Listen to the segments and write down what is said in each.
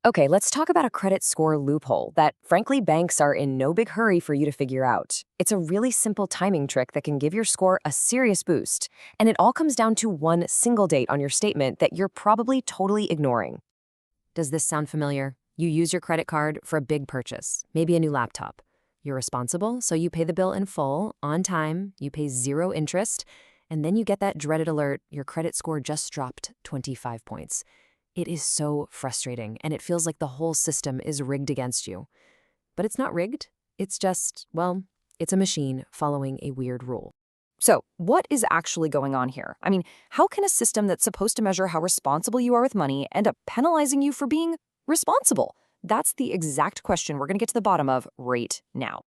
Okay, let's talk about a credit score loophole that, frankly, banks are in no big hurry for you to figure out. It's a really simple timing trick that can give your score a serious boost, and it all comes down to one single date on your statement that you're probably totally ignoring. Does this sound familiar? You use your credit card for a big purchase, maybe a new laptop. You're responsible, so you pay the bill in full, on time, you pay zero interest, and then you get that dreaded alert your credit score just dropped 25 points. It is so frustrating, and it feels like the whole system is rigged against you. But it's not rigged. It's just, well, it's a machine following a weird rule. So, what is actually going on here? I mean, how can a system that's supposed to measure how responsible you are with money end up penalizing you for being responsible? That's the exact question we're going to get to the bottom of right now.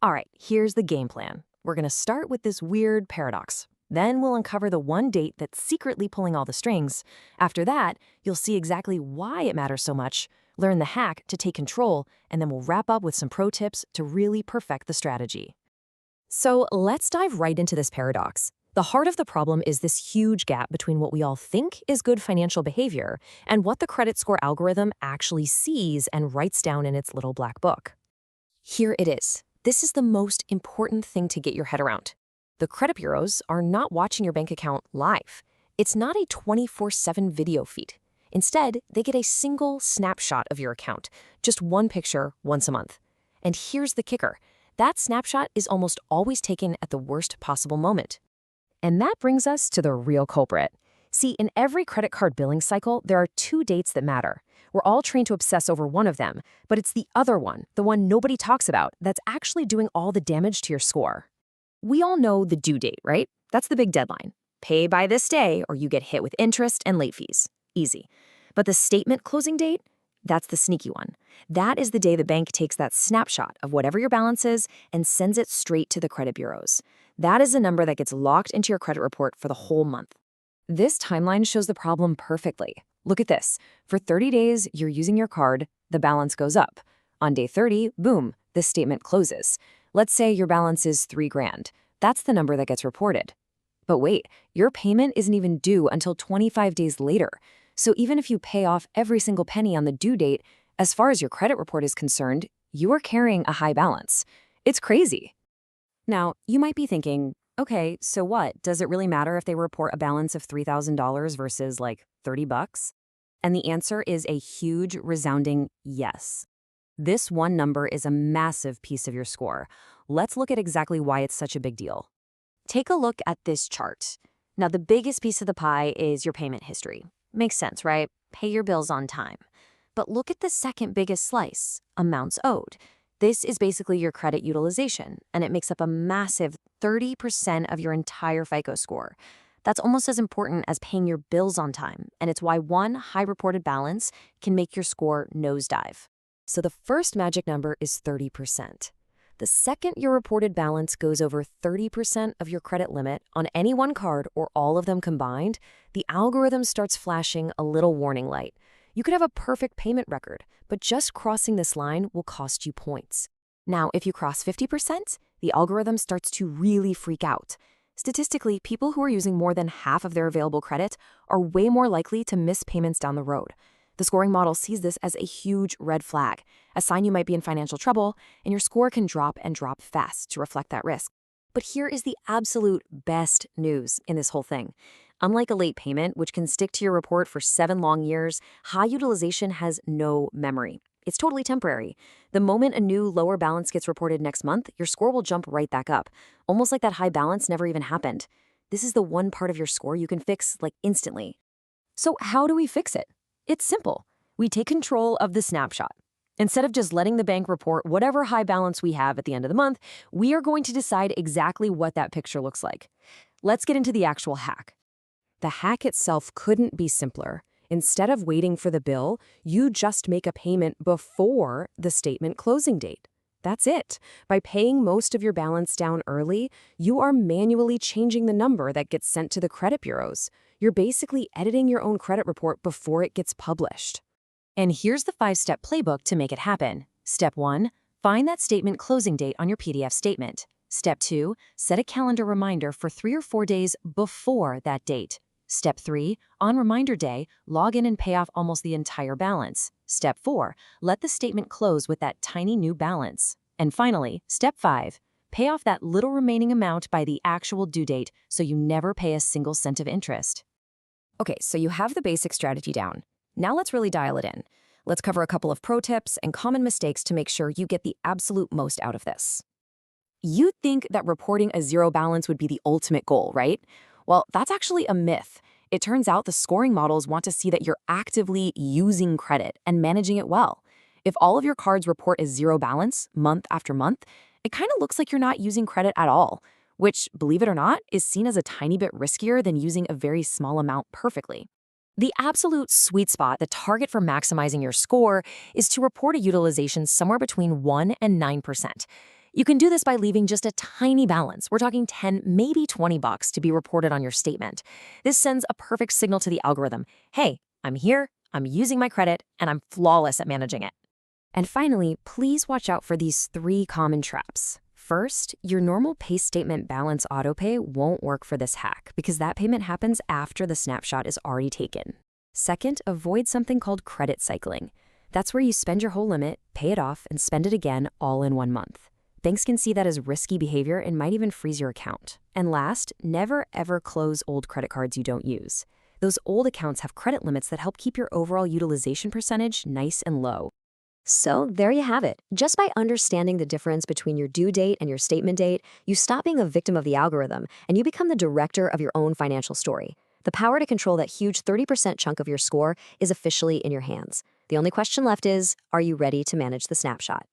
All right, here's the game plan. We're going to start with this weird paradox. Then we'll uncover the one date that's secretly pulling all the strings. After that, you'll see exactly why it matters so much, learn the hack to take control, and then we'll wrap up with some pro tips to really perfect the strategy. So let's dive right into this paradox. The heart of the problem is this huge gap between what we all think is good financial behavior and what the credit score algorithm actually sees and writes down in its little black book. Here it is. This is the most important thing to get your head around. The credit bureaus are not watching your bank account live. It's not a 24/7 video feed. Instead, they get a single snapshot of your account, just one picture once a month. And here's the kicker. That snapshot is almost always taken at the worst possible moment. And that brings us to the real culprit. See, in every credit card billing cycle, there are two dates that matter. We're all trained to obsess over one of them, but it's the other one, the one nobody talks about, that's actually doing all the damage to your score. We all know the due date, right? That's the big deadline. Pay by this day or you get hit with interest and late fees. Easy. But the statement closing date? That's the sneaky one. That is the day the bank takes that snapshot of whatever your balance is and sends it straight to the credit bureaus. That is the number that gets locked into your credit report for the whole month. This timeline shows the problem perfectly. Look at this. For 30 days, you're using your card, the balance goes up. On day 30, boom, this statement closes. Let's say your balance is $3,000. That's the number that gets reported. But wait, your payment isn't even due until 25 days later. So even if you pay off every single penny on the due date, as far as your credit report is concerned, you are carrying a high balance. It's crazy. Now, you might be thinking, okay, so what? Does it really matter if they report a balance of $3,000 versus like $30? And the answer is a huge, resounding yes. This one number is a massive piece of your score. Let's look at exactly why it's such a big deal. Take a look at this chart. Now, the biggest piece of the pie is your payment history. Makes sense, right? Pay your bills on time. But look at the second biggest slice, amounts owed. This is basically your credit utilization, and it makes up a massive 30% of your entire FICO score. That's almost as important as paying your bills on time, and it's why one high reported balance can make your score nosedive. So the first magic number is 30%. The second your reported balance goes over 30% of your credit limit on any one card or all of them combined, the algorithm starts flashing a little warning light. You could have a perfect payment record, but just crossing this line will cost you points. Now, if you cross 50%, the algorithm starts to really freak out. Statistically, people who are using more than half of their available credit are way more likely to miss payments down the road. The scoring model sees this as a huge red flag, a sign you might be in financial trouble, and your score can drop and drop fast to reflect that risk. But here is the absolute best news in this whole thing. Unlike a late payment, which can stick to your report for 7 long years, high utilization has no memory. It's totally temporary. The moment a new lower balance gets reported next month, your score will jump right back up, almost like that high balance never even happened. This is the one part of your score you can fix, like, instantly. So how do we fix it? It's simple. We take control of the snapshot. Instead of just letting the bank report whatever high balance we have at the end of the month, we are going to decide exactly what that picture looks like. Let's get into the actual hack. The hack itself couldn't be simpler. Instead of waiting for the bill, you just make a payment before the statement closing date. That's it. By paying most of your balance down early, you are manually changing the number that gets sent to the credit bureaus. You're basically editing your own credit report before it gets published. And here's the 5-step playbook to make it happen. Step 1, find that statement closing date on your PDF statement. Step 2, set a calendar reminder for 3 or 4 days before that date. Step 3, on reminder day, log in and pay off almost the entire balance. Step 4, let the statement close with that tiny new balance. And finally, Step 5, pay off that little remaining amount by the actual due date so you never pay a single cent of interest. Okay, so you have the basic strategy down. Now let's really dial it in. Let's cover a couple of pro tips and common mistakes to make sure you get the absolute most out of this. You'd think that reporting a zero balance would be the ultimate goal, right? Well, that's actually a myth. It turns out the scoring models want to see that you're actively using credit and managing it well. If all of your cards report a zero balance month after month, it kind of looks like you're not using credit at all, which, believe it or not, is seen as a tiny bit riskier than using a very small amount perfectly. The absolute sweet spot, the target for maximizing your score, is to report a utilization somewhere between 1 and 9%. You can do this by leaving just a tiny balance. We're talking 10, maybe $20 to be reported on your statement. This sends a perfect signal to the algorithm. Hey, I'm here, I'm using my credit, and I'm flawless at managing it. And finally, please watch out for these 3 common traps. First, your normal pay statement balance autopay won't work for this hack because that payment happens after the snapshot is already taken. Second, avoid something called credit cycling. That's where you spend your whole limit, pay it off, and spend it again all in 1 month. Banks can see that as risky behavior and might even freeze your account. And last, never ever close old credit cards you don't use. Those old accounts have credit limits that help keep your overall utilization percentage nice and low. So there you have it. Just by understanding the difference between your due date and your statement date, you stop being a victim of the algorithm and you become the director of your own financial story. The power to control that huge 30% chunk of your score is officially in your hands. The only question left is, are you ready to manage the snapshot?